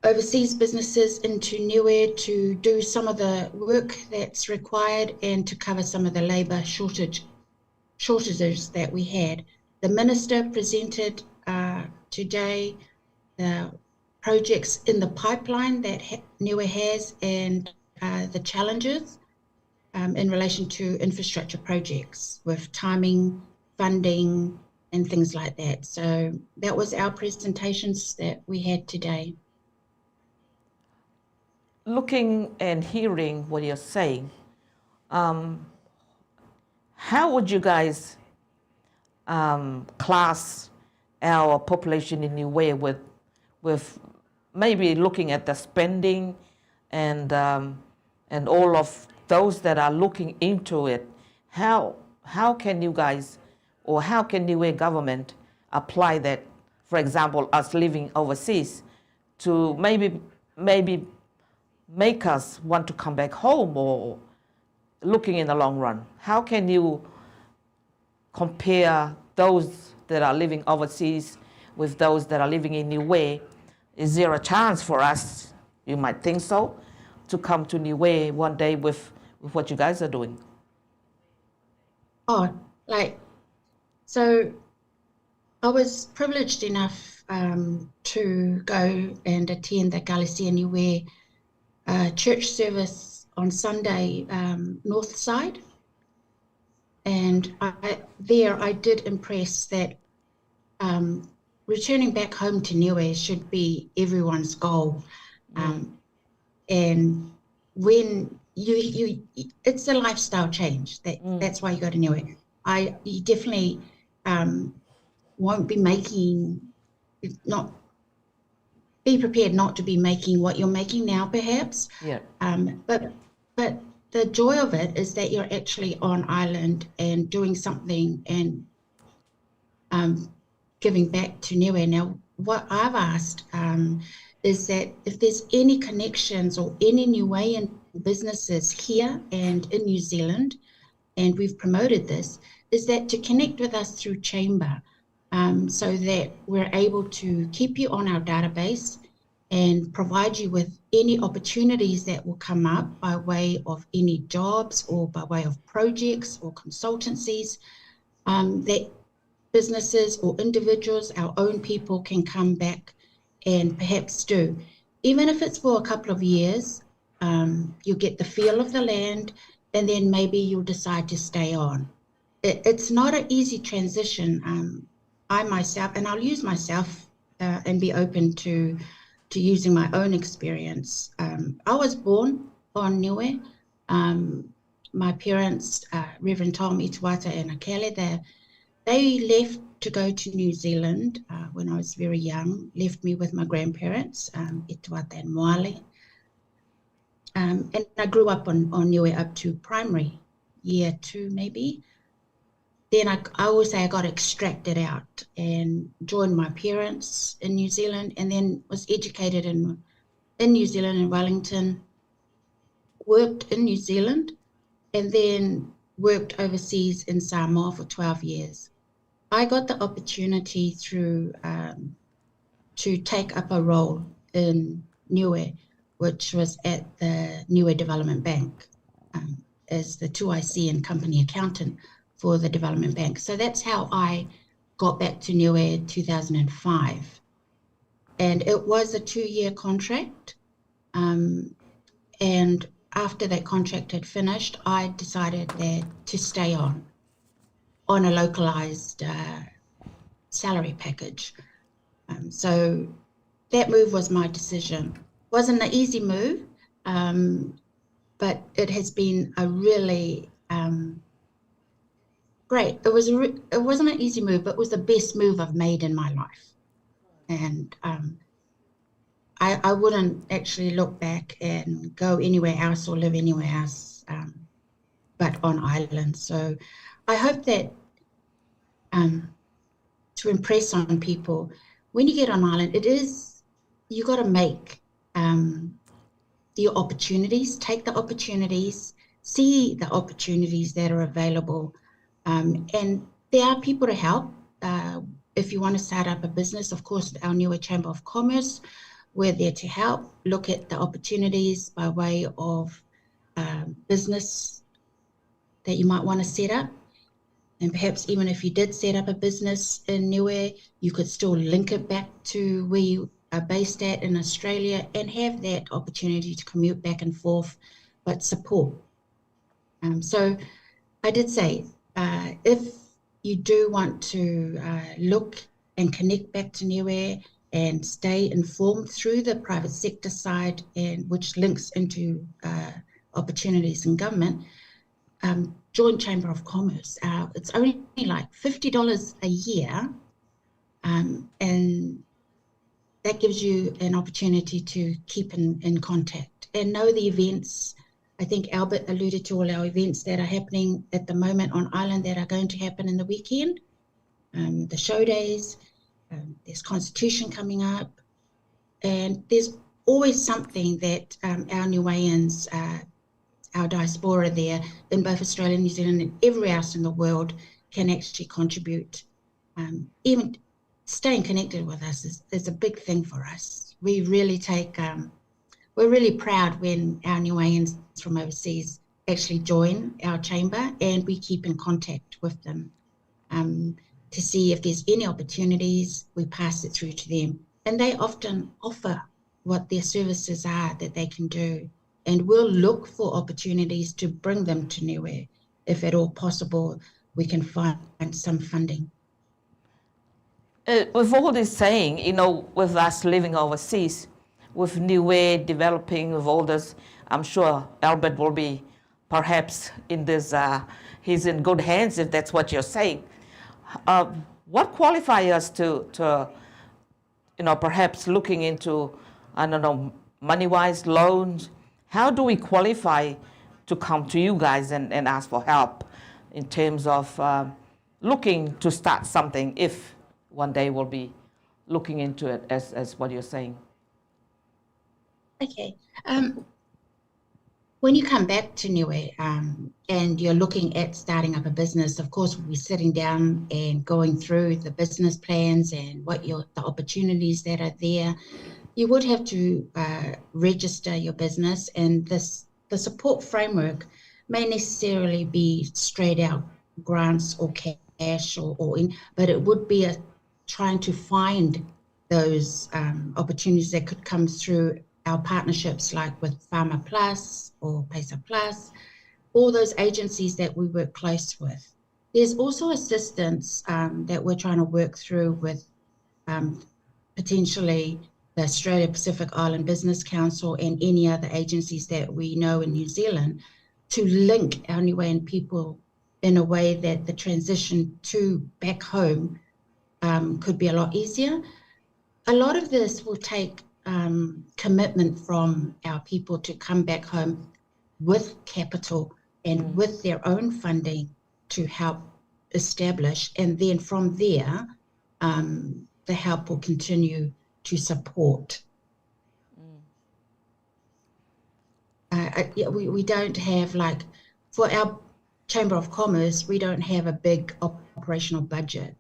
overseas businesses into Niue to do some of the work that's required and to cover some of the labour shortages that we had. The Minister presented today the projects in the pipeline that Niue has, and the challenges in relation to infrastructure projects with timing, funding, and things like that. So that was our presentations that we had today. Looking and hearing what you're saying, how would you guys class our population in Niue with maybe looking at the spending and all of those that are looking into it? How can you guys, or how can Niue government apply that, for example, us living overseas, to maybe make us want to come back home, or looking in the long run? How can you compare those that are living overseas with those that are living in Niue? Is there a chance for us, you might think so, to come to Niue one day with what you guys are doing? So I was privileged enough to go and attend the Galicia Niue church service on Sunday, north side. And I did impress that returning back home to Niue should be everyone's goal. And when it's a lifestyle change, that's why you go to Niue. You definitely won't be be prepared not to be making what you're making now, perhaps. Yeah. But the joy of it is that you're actually on island and doing something and giving back to Niue. Now, what I've asked is that if there's any connections or any Niuean businesses here and in New Zealand, and we've promoted this, is that to connect with us through chamber, so that we're able to keep you on our database and provide you with any opportunities that will come up by way of any jobs or by way of projects or consultancies, that businesses or individuals, our own people, can come back and perhaps do. Even if it's for a couple of years, you'll get the feel of the land, and then maybe you'll decide to stay on. It's not an easy transition. I myself, and I'll use myself and be open to using my own experience. I was born on Niue. My parents, Reverend Tom Ituata and Akele, they left to go to New Zealand when I was very young, left me with my grandparents, e Tuata and Moale. And I grew up on Niue up to primary, year 2 maybe. Then I always say I got extracted out and joined my parents in New Zealand, and then was educated in New Zealand, in Wellington, worked in New Zealand, and then worked overseas in Samoa for 12 years. I got the opportunity through to take up a role in Niue, which was at the Niue Development Bank as the 2IC and company accountant for the Development Bank. So that's how I got back to Niue in 2005. And it was a 2-year contract. And after that contract had finished, I decided to stay on a localized salary package. So that move was my decision. Wasn't an easy move, but it has been a really great. It wasn't an easy move, but it was the best move I've made in my life. And I wouldn't actually look back and go anywhere else or live anywhere else but on island. So I hope that to impress on people, when you get on island, you got to make your opportunities, take the opportunities, see the opportunities that are available. And there are people to help. If you want to start up a business, of course, our Niue Chamber of Commerce, we're there to help, look at the opportunities by way of business that you might want to set up. And perhaps even if you did set up a business in Niue, you could still link it back to where you are based at in Australia and have that opportunity to commute back and forth, but support. So I did say, if you do want to look and connect back to Niue and stay informed through the private sector side, and which links into opportunities in government, join Chamber of Commerce. It's only like $50 a year, and that gives you an opportunity to keep in contact and know the events. I think Albert alluded to all our events that are happening at the moment on island that are going to happen in the weekend, the show days, there's Constitution coming up, and there's always something that our Niueans, our diaspora there in both Australia, New Zealand, and everywhere else in the world can actually contribute. Even staying connected with us is a big thing for us. We really take, we're really proud when our Niueans from overseas actually join our chamber, and we keep in contact with them to see if there's any opportunities. We pass it through to them, and they often offer what their services are that they can do, and we'll look for opportunities to bring them to Niue. If at all possible, we can find some funding. With all this saying, you know, with us living overseas, with Niue developing, with all this, I'm sure Albert will be perhaps in this, he's in good hands if that's what you're saying. What qualifies us to, you know, perhaps looking into, I don't know, money-wise loans? How do we qualify to come to you guys and ask for help in terms of looking to start something, if one day we'll be looking into it as what you're saying? Okay. When you come back to Niue and you're looking at starting up a business, of course, we'll be sitting down and going through the business plans and what the opportunities that are there. You would have to register your business, and the support framework may necessarily be straight out grants or cash but it would be trying to find those opportunities that could come through our partnerships, like with Farmer Plus or Pesa Plus, all those agencies that we work close with. There's also assistance that we're trying to work through with potentially the Australia Pacific Island Business Council and any other agencies that we know in New Zealand, to link our Niuean people in a way that the transition to back home could be a lot easier. A lot of this will take commitment from our people to come back home with capital and with their own funding to help establish, and then from there, the help will continue to support. We don't have, like, for our Chamber of Commerce, we don't have a big operational budget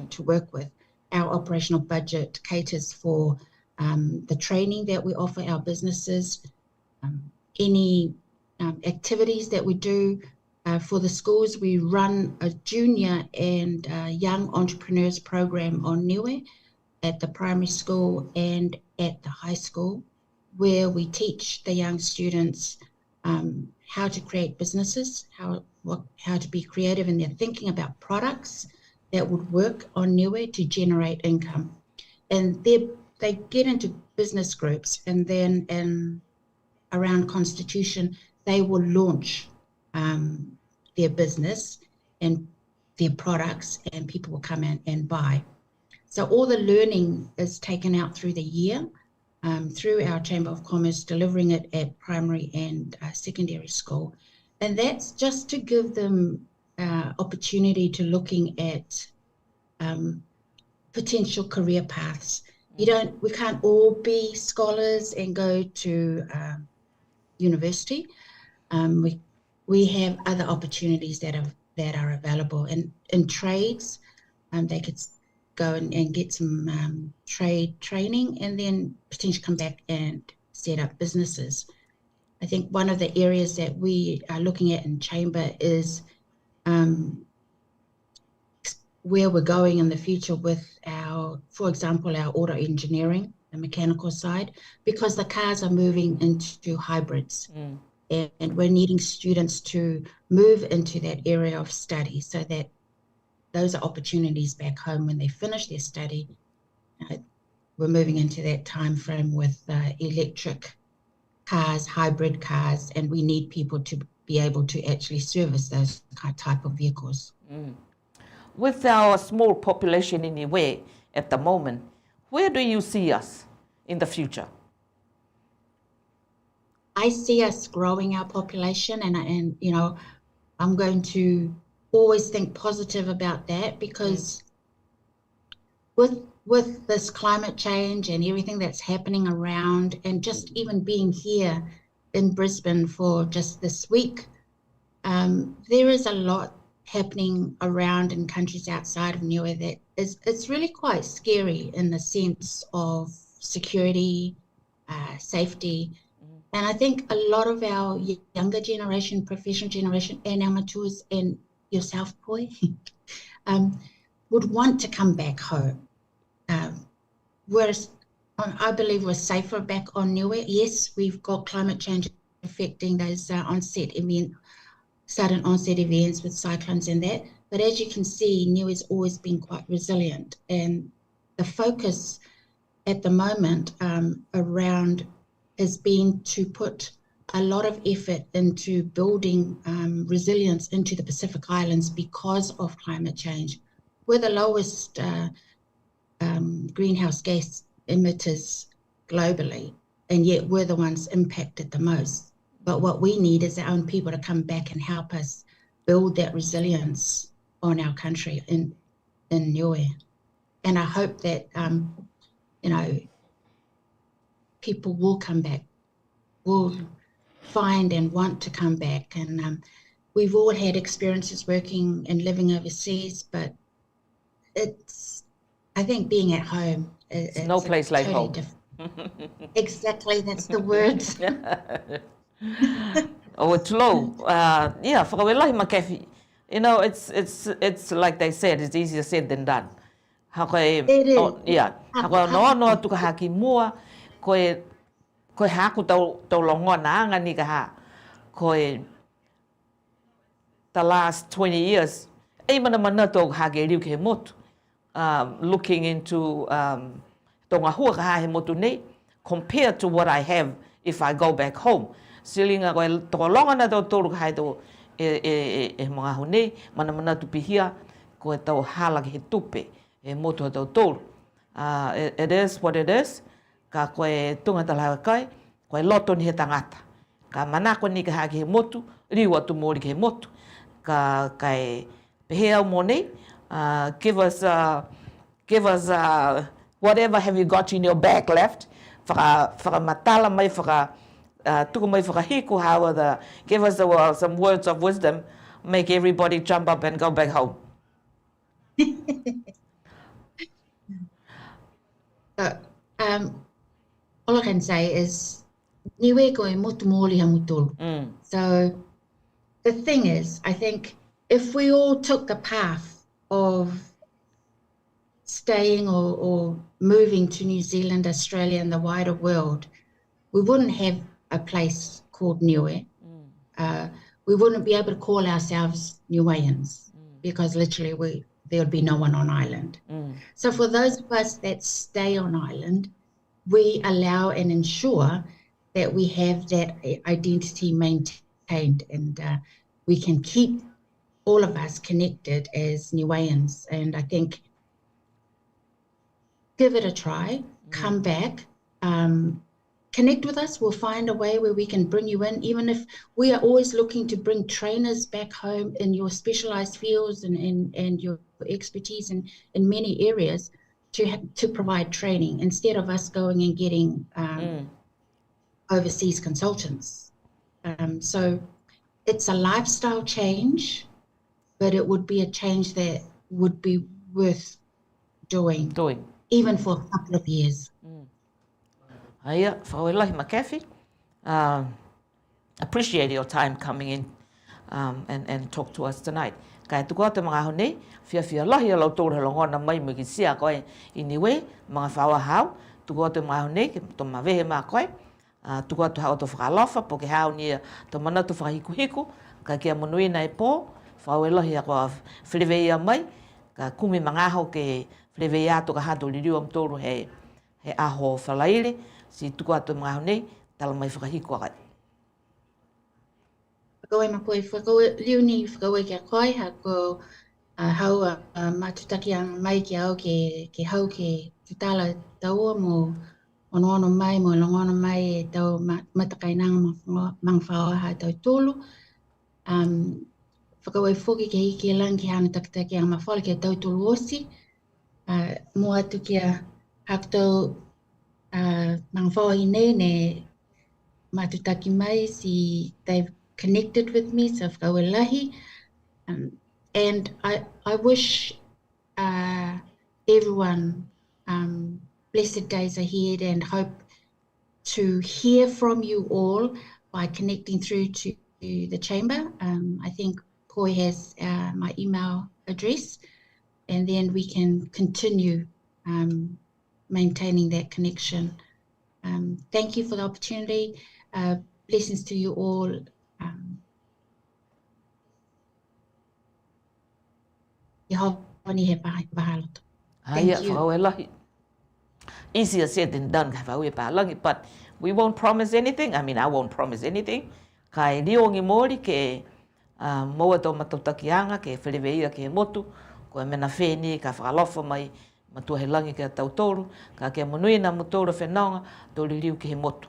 to work with. Our operational budget caters for the training that we offer our businesses, any activities that we do for the schools. We run a junior and young entrepreneurs program on Niue at the primary school and at the high school, where we teach the young students how to create businesses, how to be creative in their thinking about products that would work on Niue to generate income. And they get into business groups, and then around Constitution, they will launch their business and their products, and people will come in and buy. So all the learning is taken out through the year, through our Chamber of Commerce, delivering it at primary and secondary school. And that's just to give them opportunity to looking at potential career paths. We can't all be scholars and go to university. We have other opportunities that are available, and in trades, they could go and get some trade training, and then potentially come back and set up businesses. I think one of the areas that we are looking at in Chamber is where we're going in the future with for example, our auto engineering, the mechanical side, because the cars are moving into hybrids. And we're needing students to move into that area of study, so that those are opportunities back home when they finish their study. We're moving into that time frame with electric cars, hybrid cars, and we need people to be able to actually service those type of vehicles. With our small population in Niue at the moment, where do you see us in the future? I see us growing our population, and you know, I'm going to always think positive about that, because with this climate change and everything that's happening around, and just even being here in Brisbane for just this week, there is a lot happening around in countries outside of Niue that it's really quite scary in the sense of security, safety. And I think a lot of our younger generation, professional generation, and our matures, and yourself, Poi, would want to come back home. Whereas I believe we're safer back on Niue. Yes, we've got climate change affecting those sudden onset events with cyclones and that. But as you can see, Niue has always been quite resilient. And the focus at the moment around has been to put a lot of effort into building resilience into the Pacific Islands because of climate change. We're the lowest greenhouse gas emitters globally, and yet we're the ones impacted the most. But what we need is our own people to come back and help us build that resilience on our country in Niue. And I hope that, you know, people will come back, will find and want to come back. And we've all had experiences working and living overseas, but I think being at home is no place like home. Exactly, that's the word. Oh, it's low. Yeah, for a you know, it's like they said, it's easier said than done. It is. Yeah. No tu haki mua koe haku tau longo na anga ni ka koe the last 20 years e mana to hake riu ke motu looking into tonga hua ka he motu nei compared to what I have if I go back home. Silinga koe to longa na to toru ka to e mga hone mana tu pihia koe tau hala ke tupe he motu o tau tōru. It is what it is. Ka koe tunga talaha kai, koe loto ni he tangata. Ka manako ni ka haki he motu, riwa tu mōri ke he motu. Ka kai pehe au mō nei, give us whatever have you got in your bag left. Whakamatala mai, tuku mai whakahiko hawa, give us some words of wisdom, make everybody jump up and go back home. All I can say is, niue koe motu mōri ha mutolu. So the thing is, I think if we all took the path of staying or moving to New Zealand, Australia, and the wider world, we wouldn't have a place called Niue. We wouldn't be able to call ourselves Niueans because literally there would be no one on island. So for those of us that stay on island, we allow and ensure that we have that identity maintained, and we can keep all of us connected as Niueans. And I think give it a try, come back, connect with us. We'll find a way where we can bring you in, even if we are always looking to bring trainers back home in your specialized fields and your expertise in many areas to provide training instead of us going and getting overseas consultants. So it's a lifestyle change, but it would be a change that would be worth doing. Even for a couple of years. Aia, whawelahi makefi. Appreciate your time coming in and talk to us tonight. Kai tuku te mga hone, whiawhia lahi alau tōru halongona mai mo ki sia koe I niwe, mga whawa hau, tuku te mga hone, ki tō mawehe mā koe, tuku atu hau tō whakalofa, po ke hau nia tō manatu whakahiku, ka kia monuina e pō, whawelahi a koa whileweia mai, ka kumi mga hau ke whileweia atu ka hato liriu am tōru he aho whalaire, si tuku atu mga hone, tala mai whakahiku akai. Whakawe mapoe, whakawe liuni, whakawe kia koe, hako hau matutaki ang mai ki au ke hau ke tutala taua mo ono mai, mo longono mai e tau matakainanga mang whaoha tau tōlu. Whakawe whoki ke hiki e lang ki hana takitaki ang mawhole ke tau tōlu osi. Mo atu kia hako tau mang whaohi nei ne matutaki mai si they've connected with me, so whakawe lahi. And I wish everyone blessed days ahead and hope to hear from you all by connecting through to the chamber. I think Poi has my email address, and then we can continue maintaining that connection. Thank you for the opportunity. Blessings to you all. Thank you. Easier said than done, but we won't promise anything. I mean, I won't promise anything. Kai riongi mori ke moa tō matautakianga ke whileweia ke motu, ko e mena wheni ka whakalofa mai matua he langi ke tautoru, ka ke monuina mutoru whenonga, tō ririu ke he motu.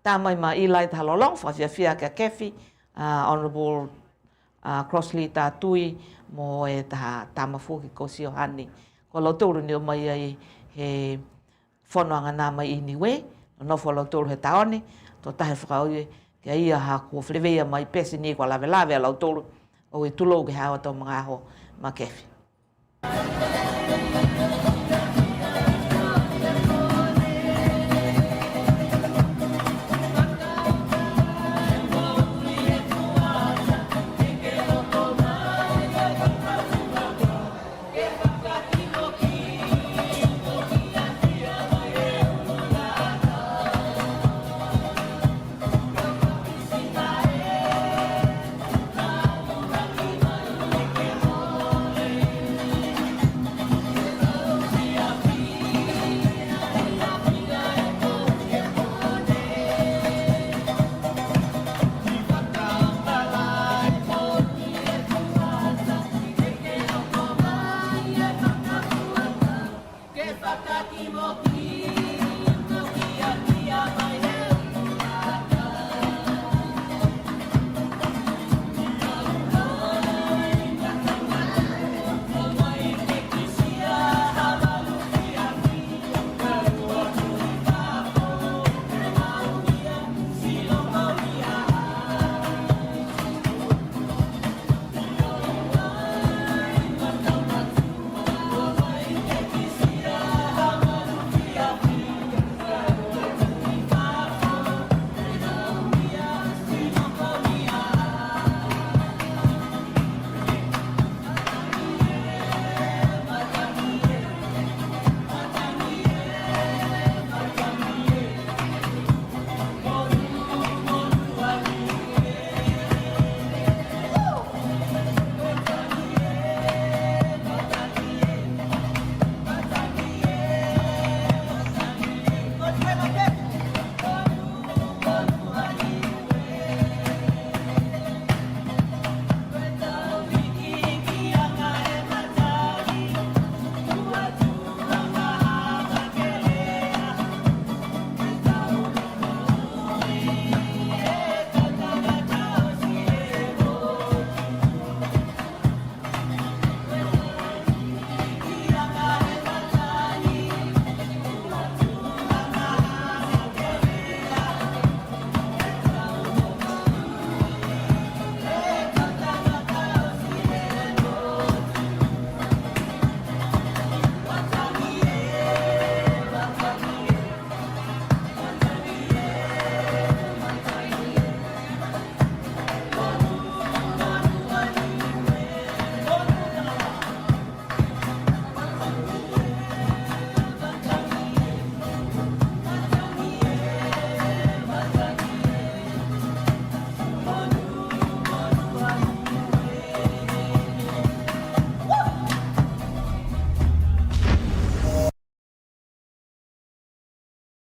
Tā mai ma Eli te halolong, whawhiawhia ke kefi, Honourable Crossley tātui, mo e taha tāmafu ki Kosi o Hani. Ko lautoru ni o mai ai he whonoanga nā mai I niwe, no nofo lautoru he taone, tō tahe whakaue kia ia hako whileweia mai pesi ni kwa lawe lawe a lautoru, o I tulou ke hawa tō mga aho ma kefi.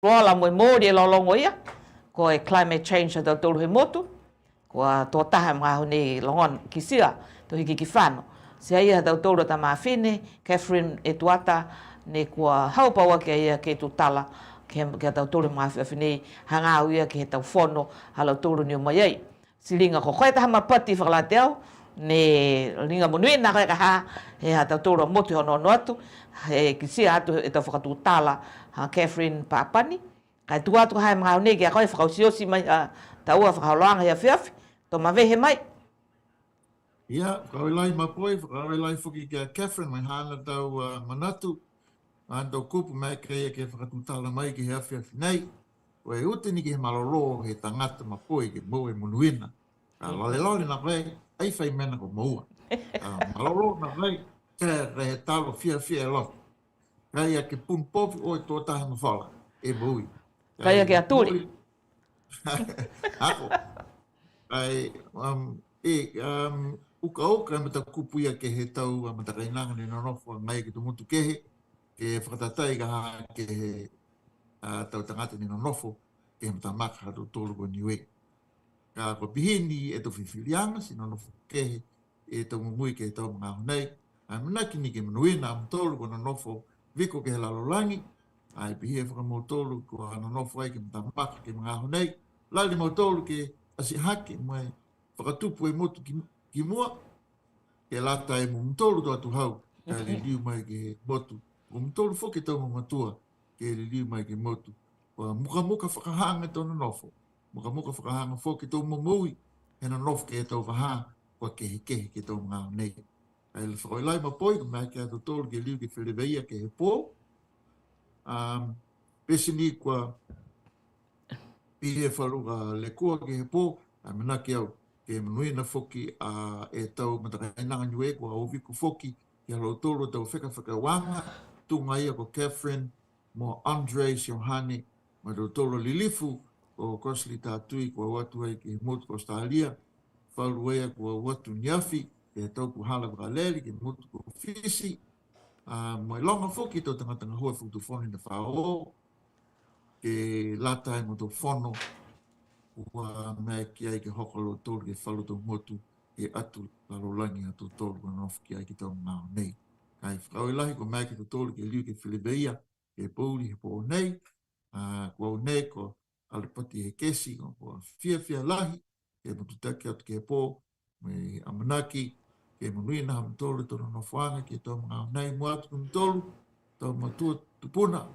Rola mo mori lo longo ia ko e climate change da tolu he motu ko to taha mga hone longon kisia to hiki ki whano. Se ia da tolu ta mawhine, Catherine e tuata ne kua haupaua ke ia ke tu tala ke da tolu mga whine hanga au ia ke he tau whono hala tolu ni o mai ei. Silinga ko koe taha mapati whakalateo ne linga monui na koe kaha he ha tau tolu motu hono atu he kisia atu e tau whakatu tala ha Catherine Papani. Kai tua tu hai mga hone ke a koe whakausiosi mai taua whakaoloanga ia whiawhi. Tō mawehe mai. Ia, whakawelai mapoi, whakawelai whuki kia Catherine, mai hana tau manatu. Hana tau kupu mai kreia ke whakatutala mai ke he awhiawhi nei. O e utini ki he malolo he tangata mapoi ke mo e munuina. Ka lalelole na koe, ai whai mena ko maua. Malolo na koe, ke he talo whia e lo. Kai a ke pun popi o e tō tahe mawhala, e mui. Kai a ke aturi. Ako. Ai, uka me ta kupuia ke he tau matakainanga ni nonofo mai ke tumutu kehe, ke whakatatai ka ha ke he tau tangata ni nonofo, ke he matamaka Alotogo Niue. Ka ko pihini e to whiwhirianga si nonofo kehe, e tau mumui ke he tau mga honei, ai manaki ni ke manuina Alotogo nonofo, viko ke he lalolangi, ai pihi e whakamotolu ko nonofo ai ke matamaka ke mga honei, lali motolu ke asi hake mai whakatupu e motu ki mua, ke lata e mumtolu to atu hau, ka le liu mai ke motu. Mumtolu whoke tau mamatua, ke le liu mai ke motu. Wa muka whakahanga tōna nofo. Muka whakahanga whoke tau mamui, he na nofo ke tau waha, kwa kehe ke tau ngā nei. Ka le whakoilai mapoi, ka mai ke atu tolu ke liu ke whileweia ke he pō. Pesini kwa pihe wharuga le kua ke he pō, a manaki au ke manuina whoki e tau matakainanga Niue kua o viku whoki ki Alotogo tau wheka tunga ia ko Catherine mo Andres Yohane ma Alotogo lilifu ko Kosli tātui kua watu ai ki motu ko Australia whauru ea kua watu niafi ke tau kuhala kaleri ki motu ko Fisi mai longa whoki tau tangatanga hoa futu whoni na whao ke lata e mo tau whono ua mea ki ai ke hoko Alotogo ke whalu tau motu e atu lalolangi atu tolu na nofu ki ai ki tau ngā nei. Kai whakauilahi ko mea ki tau tolu ke liu ke whileweia ke pouri he po nei, kua o nei ko alipati he kesi, ko whia lahi ke matutaki atu ke po, me amanaki ke manuina ha mtolu tonu nofuanga ke tau ngā nei mua atu mtolu, tau matua tupuna,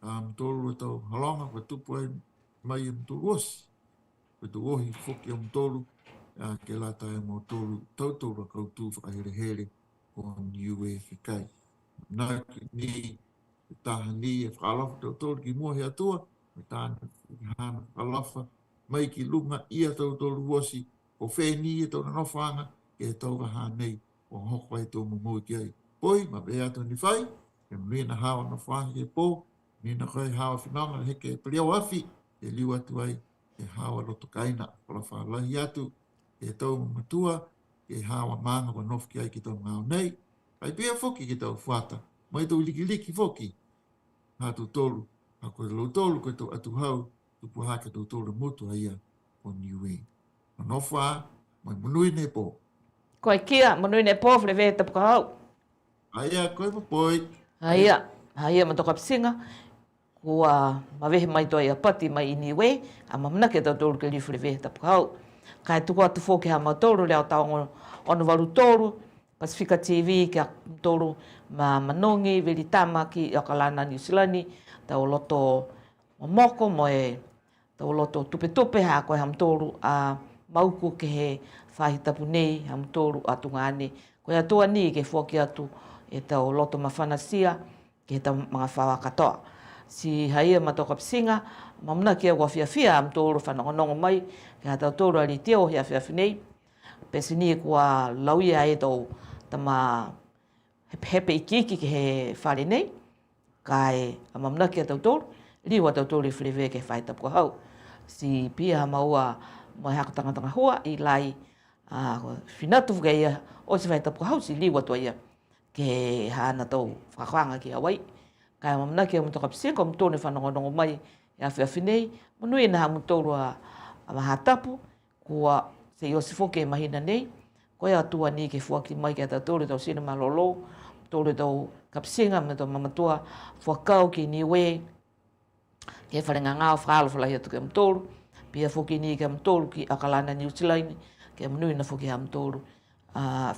mtolu tau halonga kwa tupu ai mai mtolu osi. Petu ohi whoki o mtolu, ke lata e mo tolu tautoro kautu whakahere o Niue whikai. Nā ni taha ni e whakalafa tautoro ki mua he atua, me tāna hana whakalafa, mai ki lunga ia tautoro wosi, o wheni e tauna nofanga, ke tau waha nei, o hoko e tō mumui ki ai. Poi, ma be ato ni whai, ke mwina hawa nofanga ke pō, nina koe hawa whinanga heke e paliau afi, ke liu atu ai, ke hawa loto kaina, kola whalahi atu, ke tau matua, ke hawa manga wa nofu ki ai ki tau ngāo nei, ai pia whoki ki tau whata, mai tau liki whoki, hā tau tolu, hā koe lau tolu, koe tau atu hau, tupu hake tau tolu motu aia o Niue. Ma nofu a, mai manui ne pō. Koe kia, manui ne pō, whlewe tapu ka hau. Aia, koe mapoi. Aia, matoka pisinga, kua mawehe mai toa ia pati mai i Niue, a mamnake tau tolu ke li whlewe tapu ka hau. Kai tuku atu whoke ha mautoro leo tau ono waru toru, Pasifika TV ki a toru ma manongi, veli tama ki a kalana New Zealand, tau loto moko mo e tau loto tupe ha koe ha mtoru a mauku ke he whahitapu nei ha mtoru a tungane. Koe atua ni ke whoke atu e tau loto mawhanasia ke he tau mga whawakatoa. Si haia matoka pisinga, mamna kia kua whiawhia am tōru whanongonongo mai, ke ha tau tōru ali teo hea whiawhi nei. Pesini kua lauia e tau tama hepe iki ke he whare nei, kai a mamna kia tau tōru, liwa tau tōru i whilewe ke whaitapu hau. Si pia ha maua mai hako tanga hua i lai whinatu whaka ia o si whaitapu hau si liwa tua ia ke ha ana tau whakawanga ki awai. Kai mamna ke mo to kapsinga mo tone whanongonongo mai e awhiawhinei. Manui na hamu tōru a mahatapu kua se Iosifo ke mahina nei. Koe atua ni ke fuaki mai ke ata tōru tau sina malolo. Tōru tau kapsinga me tau mamatua fuakau ki Niue. Ke wharenga ngāo whaalawhalai atu ke mtōru. Pia fuki ni ke mtōru ki Akalana New Zealand. Ke manui na fuki ha mtōru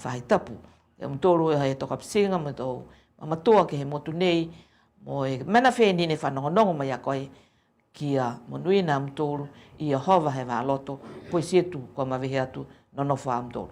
whaitapu. Ke mtōru e hai tau kapsinga me tau mamatua ke he motu nei. Mo e mana wheni ne whanongonongo mai a koe. Kia manui na mtōru i a hova he wāloto. Poi setu kua mawehe atu nonofa mtōru.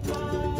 Bye.